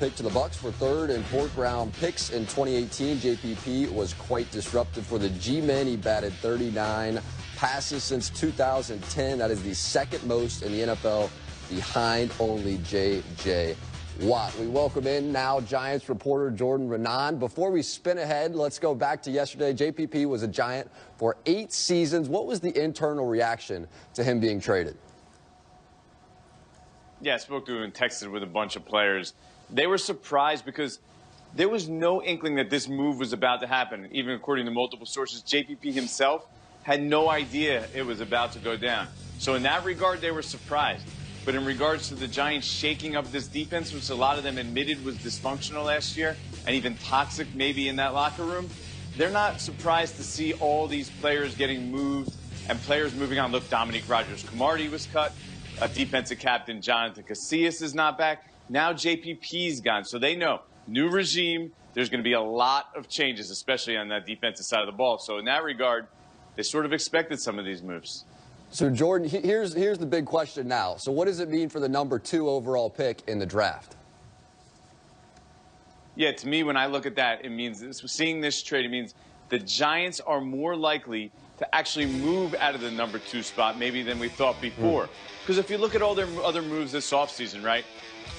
pick to the Bucks for third and fourth round picks in 2018. JPP was quite disruptive for the G-men. He batted 39 passes since 2010. That is the second most in the NFL, behind only J.J. Watt. We welcome in now Giants reporter Jordan Raanan. Before we spin ahead, let's go back to yesterday. JPP was a Giant for 8 seasons. What was the internal reaction to him being traded? Yeah, I spoke to him and texted with a bunch of players. They were surprised because there was no inkling that this move was about to happen. Even according to multiple sources, JPP himself had no idea it was about to go down. So in that regard, they were surprised. But in regards to the Giants shaking up this defense, which a lot of them admitted was dysfunctional last year and even toxic maybe in that locker room, they're not surprised to see all these players getting moved and players moving on. Look, Dominique Rodgers-Cromartie was cut. Defensive captain Jonathan Casillas is not back. Now JPP's gone. So they know, new regime, there's going to be a lot of changes, especially on that defensive side of the ball. So in that regard, they sort of expected some of these moves. So, Jordan, here's the big question now. So what does it mean for the number 2 overall pick in the draft? Yeah, to me, when I look at that, it means, seeing this trade, it means the Giants are more likely to actually move out of the number 2 spot maybe than we thought before. Because if you look at all their other moves this offseason, right,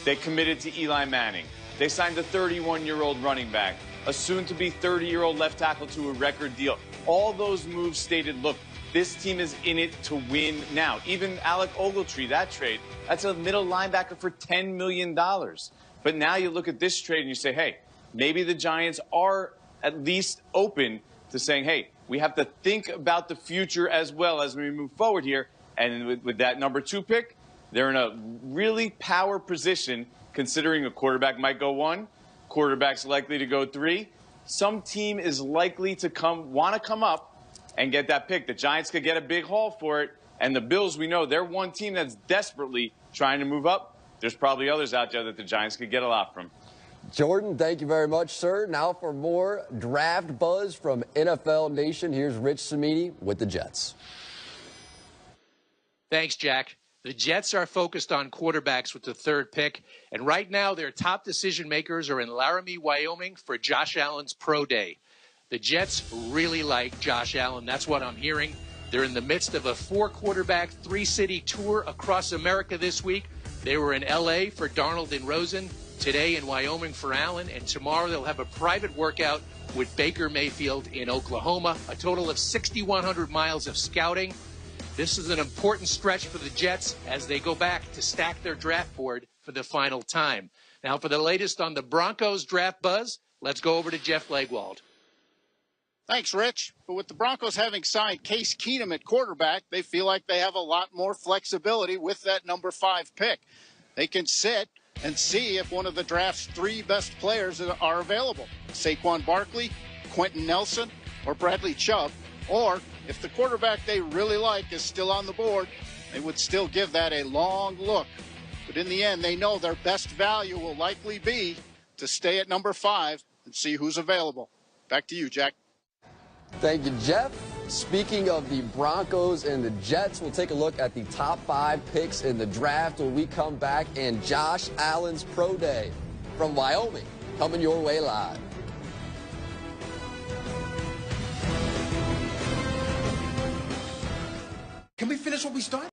they committed to Eli Manning. They signed a 31-year-old running back, a soon-to-be 30-year-old left tackle to a record deal. All those moves stated, look, this team is in it to win now. Even Alec Ogletree, that trade, that's a middle linebacker for $10 million. But now you look at this trade and you say, hey, maybe the Giants are at least open to saying, hey, we have to think about the future as well as we move forward here. And with that number 2 pick, they're in a really power position, considering a quarterback might go 1, quarterback's likely to go 3. Some team is likely to want to come up and get that pick. The Giants could get a big haul for it. And the Bills, we know, they're one team that's desperately trying to move up. There's probably others out there that the Giants could get a lot from. Jordan, thank you very much, sir. Now for more draft buzz from NFL Nation, here's Rich Cimini with the Jets. Thanks, Jack. The Jets are focused on quarterbacks with the 3rd pick, and right now their top decision makers are in Laramie, Wyoming for Josh Allen's pro day. The Jets really like Josh Allen. That's what I'm hearing. They're in the midst of a 4-quarterback, 3-city tour across America this week. They were in L.A. for Darnold and Rosen, today in Wyoming for Allen, and tomorrow they'll have a private workout with Baker Mayfield in Oklahoma. A total of 6,100 miles of scouting. This is an important stretch for the Jets as they go back to stack their draft board for the final time. Now for the latest on the Broncos draft buzz, let's go over to Jeff Legwold. Thanks, Rich. But with the Broncos having signed Case Keenum at quarterback, they feel like they have a lot more flexibility with that number 5 pick. They can sit and see if one of the draft's 3 best players are available. Saquon Barkley, Quentin Nelson, or Bradley Chubb. Or if the quarterback they really like is still on the board, they would still give that a long look. But in the end, they know their best value will likely be to stay at number 5 and see who's available. Back to you, Jack. Thank you, Jeff. Speaking of the Broncos and the Jets, we'll take a look at the top 5 picks in the draft when we come back, and Josh Allen's pro day from Wyoming coming your way live. Can we finish what we started?